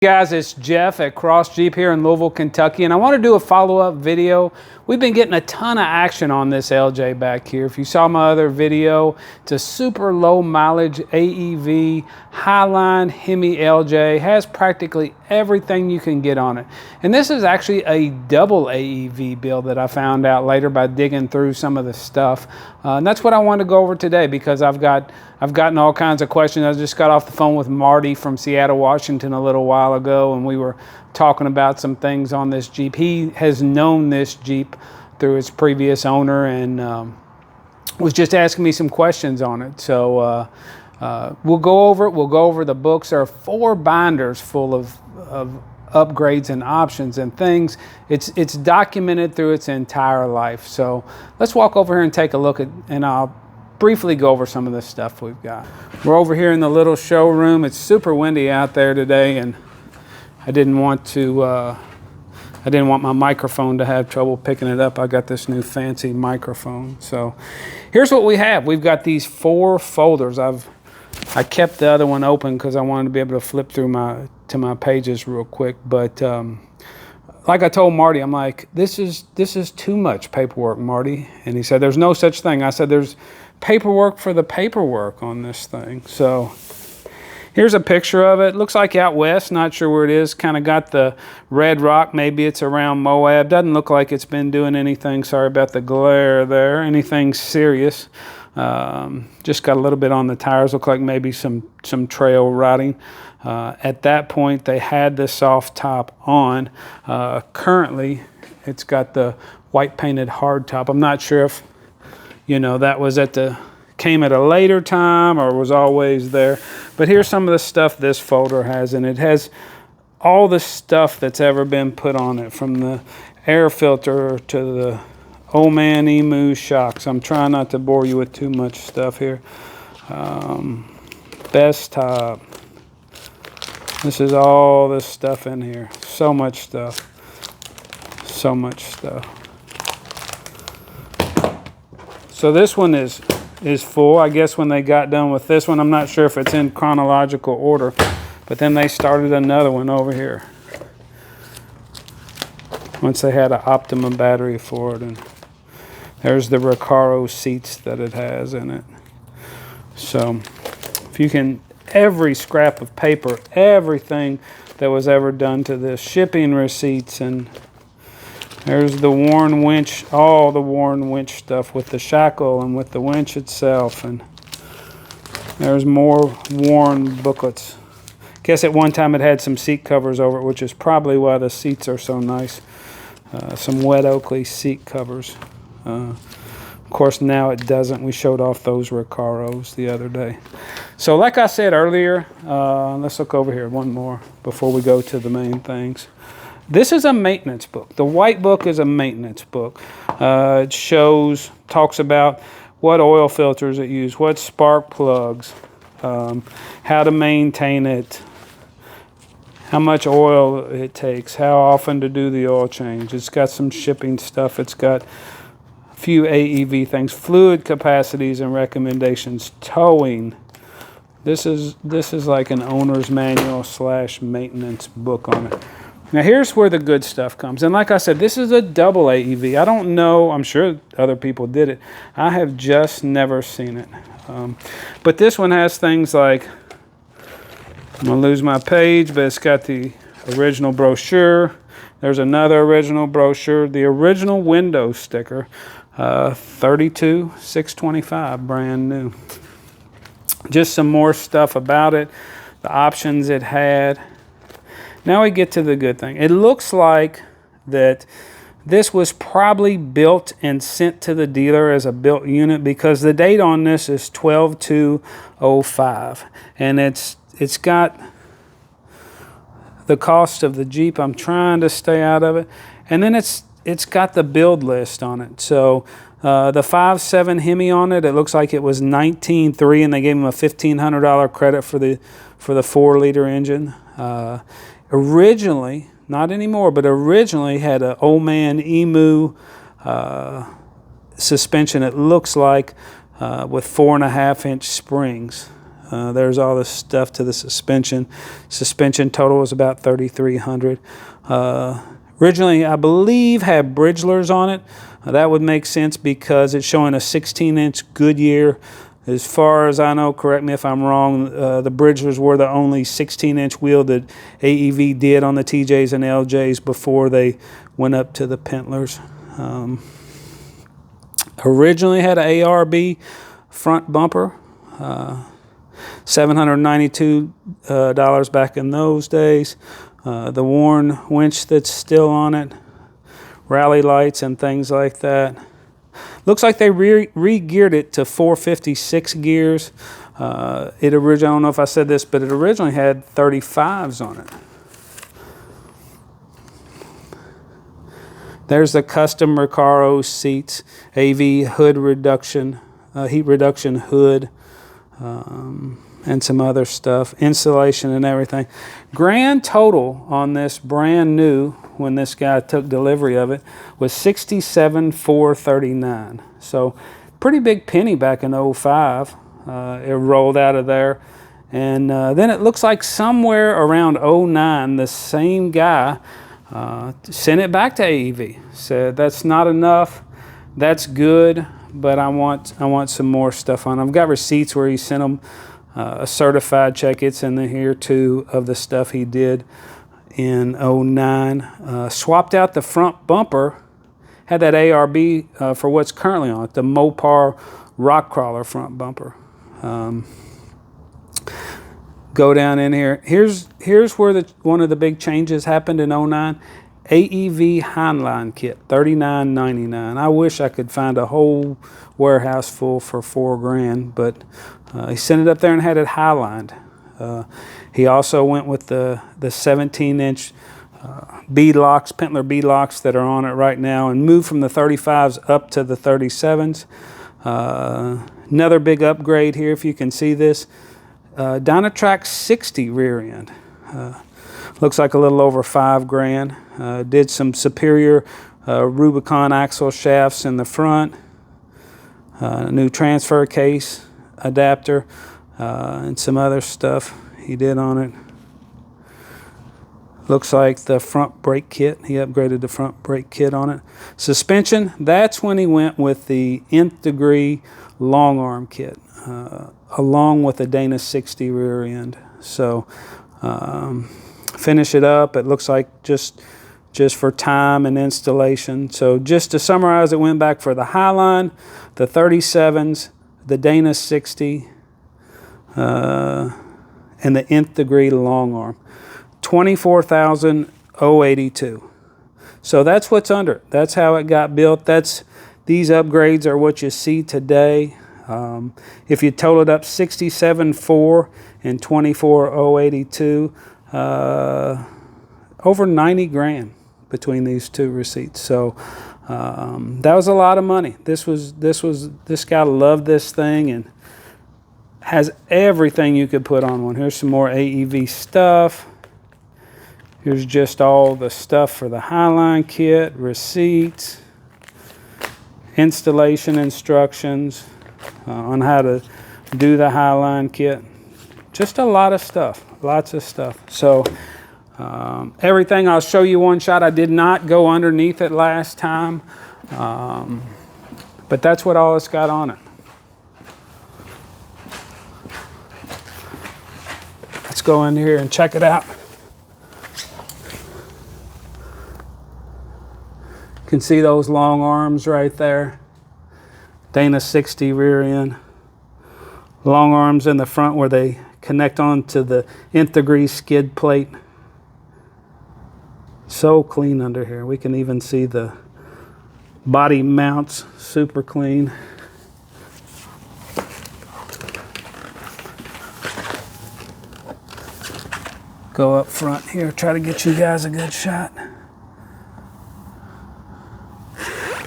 Guys, it's Jeff at Cross Jeep here in Louisville, Kentucky, and I want to do a follow-up video. We've been getting a ton of action on this LJ back here. If you saw my other video, it's a super low mileage AEV Highline Hemi LJ. Has practically everything you can get on it. And this is actually a double AEV build that I found out later by digging through some of the stuff. And that's what I wanted to go over today because I've gotten all kinds of questions. I just got off the phone with Marty from Seattle, Washington a little while ago, and we were talking about some things on this Jeep. He has known this Jeep through its previous owner and was just asking me some questions on it. So we'll go over it. We'll go over the books. There are 4 binders full of upgrades and options and things. It's documented through its entire life. So let's walk over here and take a look at, and I'll briefly go over some of the stuff we've got. We're over here in the little showroom. It's super windy out there today, and I didn't want my microphone to have trouble picking it up. I got this new fancy microphone. So here's what we have. We've got these 4 folders. I kept the other one open because I wanted to be able to flip through to my pages real quick. But like I told Marty, I'm like, this is too much paperwork, Marty. And he said, there's no such thing. I said, there's paperwork for the paperwork on this thing. So here's a picture of it. Looks like out west, not sure where it is. Kind of got the red rock. Maybe it's around Moab. Doesn't look like it's been doing anything. Sorry about the glare there. Anything serious. Just got a little bit on the tires. Look like maybe some trail riding. At that point, they had the soft top on. Currently, it's got the white painted hard top. I'm not sure if, that was came at a later time or was always there. But here's some of the stuff this folder has, and it has all the stuff that's ever been put on it, from the air filter to the Old Man Emu shocks. I'm trying not to bore you with too much stuff here. Best top. This is all this stuff in here. So much stuff. So much stuff. So this one is full. I guess when they got done with this one, I'm not sure if it's in chronological order, but then they started another one over here once they had an Optima battery for it. And there's the Recaro seats that it has in it. So if you can, every scrap of paper, everything that was ever done to this, shipping receipts, and there's the worn winch, all the worn winch stuff with the shackle and with the winch itself. And there's more worn booklets. Guess at one time it had some seat covers over it, which is probably why the seats are so nice. Some wet Oakley seat covers. Of course, now it doesn't. We showed off those Recaros the other day. So like I said earlier, let's look over here one more before we go to the main things. This is a maintenance book. The white book is a maintenance book. It talks about what oil filters it uses, what spark plugs, how to maintain it, how much oil it takes, how often to do the oil change. It's got some shipping stuff. It's got a few AEV things, fluid capacities and recommendations, towing. This is like an owner's manual / maintenance book on it. Now here's where the good stuff comes. And like I said, this is a double AEV. I don't know, I'm sure other people did it. I have just never seen it. But this one has things like, I'm gonna lose my page, but it's got the original brochure. There's another original brochure, the original window sticker, 32,625, brand new. Just some more stuff about it, the options it had. Now we get to the good thing. It looks like that this was probably built and sent to the dealer as a built unit because the date on this is 12/2/05, and it's got the cost of the Jeep. I'm trying to stay out of it, and then it's got the build list on it. So the 5.7 Hemi on it, it looks like it was $19,300, and they gave him a $1,500 credit for the 4-liter engine. Originally, not anymore, but originally had an Old Man Emu suspension, it looks like, with 4.5-inch springs. There's all this stuff to the suspension. Suspension total was about $3,300. Originally, I believe, had bridgelers on it. That would make sense because it's showing a 16-inch Goodyear. As far as I know, correct me if I'm wrong, the bridgelers were the only 16-inch wheel that AEV did on the TJs and LJs before they went up to the Pintlers. Originally had an ARB front bumper, $792 back in those days. The worn winch that's still on it, rally lights and things like that. Looks like they re-geared it to 456 gears. It originally, I don't know if I said this, but it originally had 35s on it. There's the custom Recaros seats, AEV hood reduction, heat reduction hood, and some other stuff, insulation and everything. Grand total on this brand new, when this guy took delivery of it, was $67,439. So pretty big penny back in '05. It rolled out of there. And then it looks like somewhere around '09, the same guy sent it back to AEV. Said, that's not enough, that's good, but I want some more stuff on it. I've got receipts where he sent them a certified check. It's in here too, of the stuff he did in '09. Swapped out the front bumper, had that ARB for what's currently on it, the Mopar rock crawler front bumper. Go down in here. Here's where one of the big changes happened in '09. AEV Heinlein kit, $39.99. I wish I could find a whole warehouse full for $4,000, but he sent it up there and had it highlined. He also went with the 17-inch beadlocks, Pintler beadlocks that are on it right now, and moved from the 35s up to the 37s. Another big upgrade here, if you can see this. Dynatrac 60 rear end. Looks like a little over $5,000. Did some superior Rubicon axle shafts in the front. New transfer case adapter, and some other stuff he did on it. Looks like the front brake kit. He upgraded the front brake kit on it. Suspension, that's when he went with the Nth Degree long arm kit, along with the Dana 60 rear end. So finish it up. It looks like just for time and installation. So just to summarize, it went back for the Highline, the 37s, the Dana 60, and the Nth Degree long arm. $24,082. So that's what's under it. That's how it got built. These upgrades are what you see today. If you total it up, $67,400 and $24,082, over $90,000 between these two receipts. So that was a lot of money. This guy loved this thing and has everything you could put on one. Here's some more AEV stuff. Here's just all the stuff for the Highline kit, receipts, installation instructions on how to do the Highline kit. Just a lot of stuff, lots of stuff. So everything, I'll show you one shot. I did not go underneath it last time, but that's what all it's got on it. Let's go in here and check it out. You can see those long arms right there. Dana 60 rear end. Long arms in the front where they connect onto the Nth Degree skid plate. So clean under here. We can even see the body mounts, super clean. Go up front here, try to get you guys a good shot.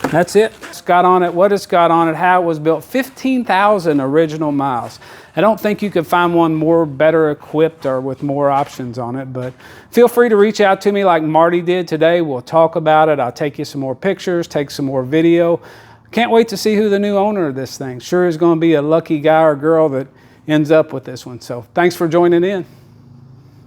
That's it. It's got on it, what it's got on it, how it was built. 15,000 original miles. I don't think you could find one more better equipped or with more options on it, but feel free to reach out to me like Marty did today. We'll talk about it. I'll take you some more pictures, take some more video. Can't wait to see who the new owner of this thing. Sure is going to be a lucky guy or girl that ends up with this one. So thanks for joining in.